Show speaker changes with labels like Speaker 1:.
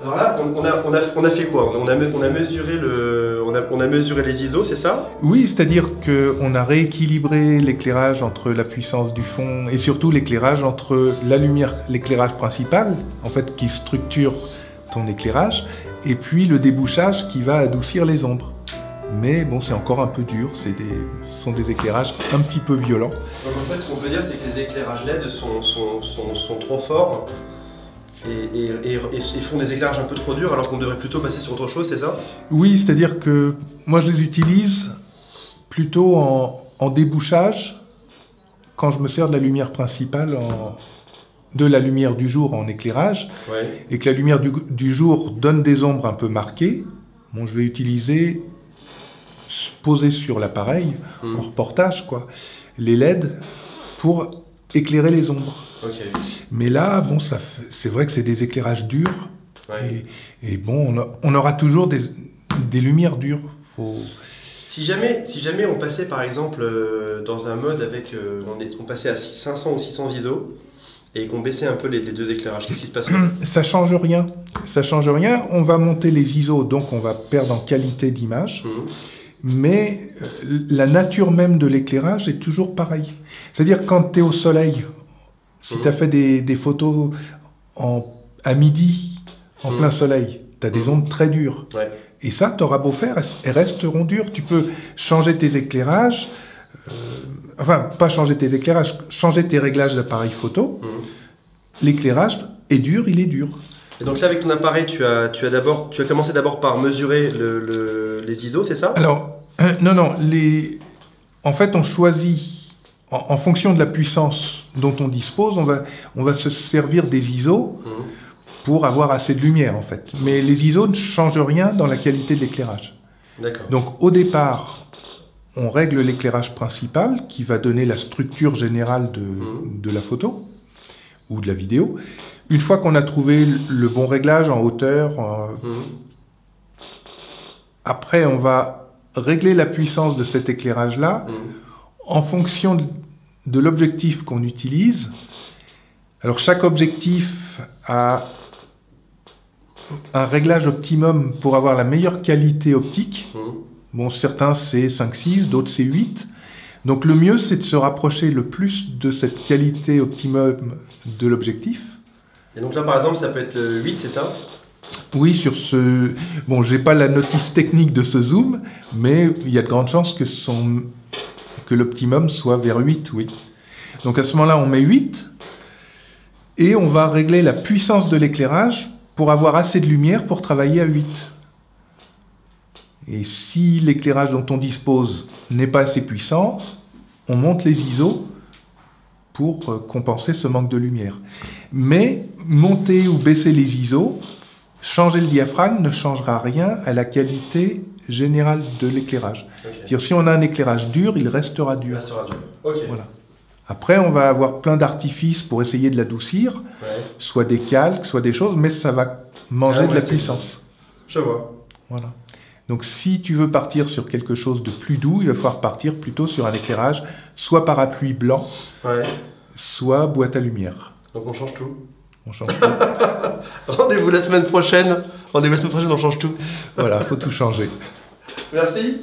Speaker 1: Alors là, on a fait quoi? On a mesuré on a mesuré les ISO, c'est ça?
Speaker 2: Oui, c'est-à-dire qu'on a rééquilibré l'éclairage entre la puissance du fond et surtout l'éclairage entre la lumière, l'éclairage principal, en fait, qui structure ton éclairage, et puis le débouchage qui va adoucir les ombres. Mais bon, c'est encore un peu dur, ce sont des éclairages un petit peu violents.
Speaker 1: Donc en fait, ce qu'on peut dire, c'est que les éclairages LED sont trop forts et font des éclairages un peu trop durs, alors qu'on devrait plutôt passer sur autre chose, c'est ça?
Speaker 2: Oui, c'est-à-dire que moi je les utilise plutôt en débouchage quand je me sers de la lumière principale, de la lumière du jour en éclairage,
Speaker 1: Ouais.
Speaker 2: et que la lumière du jour donne des ombres un peu marquées. Bon, je vais utiliser, posé sur l'appareil, en reportage, quoi, les LED pour éclairer les ombres.
Speaker 1: Ok.
Speaker 2: Mais là, bon, c'est vrai que c'est des éclairages durs,
Speaker 1: Ouais.
Speaker 2: et bon, on aura toujours des lumières dures.
Speaker 1: Si jamais on passait par exemple dans un mode avec, on passait à 500 ou 600 ISO et qu'on baissait un peu les deux éclairages, qu'est-ce qui se passerait?
Speaker 2: Ça change rien. Ça change rien. On va monter les ISO, donc on va perdre en qualité d'image. Mais la nature même de l'éclairage est toujours pareille. C'est-à-dire quand tu es au soleil, si tu as fait des photos à midi, en plein soleil, tu as des ondes très dures.
Speaker 1: Ouais.
Speaker 2: Et ça, tu auras beau faire, elles resteront dures. Tu peux changer tes éclairages, enfin, pas changer tes éclairages, changer tes réglages d'appareil photo. L'éclairage est dur, il est dur.
Speaker 1: Et donc là, avec ton appareil, tu as commencé d'abord par mesurer les ISO, c'est ça?
Speaker 2: Alors, non, en fait, on choisit, en fonction de la puissance dont on dispose, on va se servir des ISO pour avoir assez de lumière, en fait. Mais les ISO ne changent rien dans la qualité de l'éclairage.
Speaker 1: D'accord.
Speaker 2: Donc, au départ, on règle l'éclairage principal, qui va donner la structure générale de la photo ou de la vidéo. Une fois qu'on a trouvé le bon réglage en hauteur, après on va régler la puissance de cet éclairage-là en fonction de l'objectif qu'on utilise. Alors chaque objectif a un réglage optimum pour avoir la meilleure qualité optique. Bon, certains c'est 5-6, d'autres c'est 8. Donc le mieux c'est de se rapprocher le plus de cette qualité optimum de l'objectif.
Speaker 1: Et donc là par exemple ça peut être le 8, c'est ça?
Speaker 2: Oui, sur ce... Bon, j'ai pas la notice technique de ce zoom, mais il y a de grandes chances que l'optimum soit vers 8, oui. Donc à ce moment-là, on met 8, et on va régler la puissance de l'éclairage pour avoir assez de lumière pour travailler à 8. Et si l'éclairage dont on dispose n'est pas assez puissant, on monte les ISO pour compenser ce manque de lumière. Mais monter ou baisser les ISO, changer le diaphragme ne changera rien à la qualité générale de l'éclairage.
Speaker 1: Okay.
Speaker 2: C'est-à-dire, si on a un éclairage dur, il restera dur.
Speaker 1: Il restera dur. Okay.
Speaker 2: Voilà. Après, on va avoir plein d'artifices pour essayer de l'adoucir, soit des calques, soit des choses, mais ça va manger de la puissance.
Speaker 1: Je vois.
Speaker 2: Voilà. Donc, si tu veux partir sur quelque chose de plus doux, il va falloir partir plutôt sur un éclairage, soit parapluie blanc, soit boîte à lumière.
Speaker 1: Donc, on change tout.
Speaker 2: On change tout.
Speaker 1: Rendez-vous la semaine prochaine. On change tout.
Speaker 2: Voilà, faut tout changer.
Speaker 1: Merci.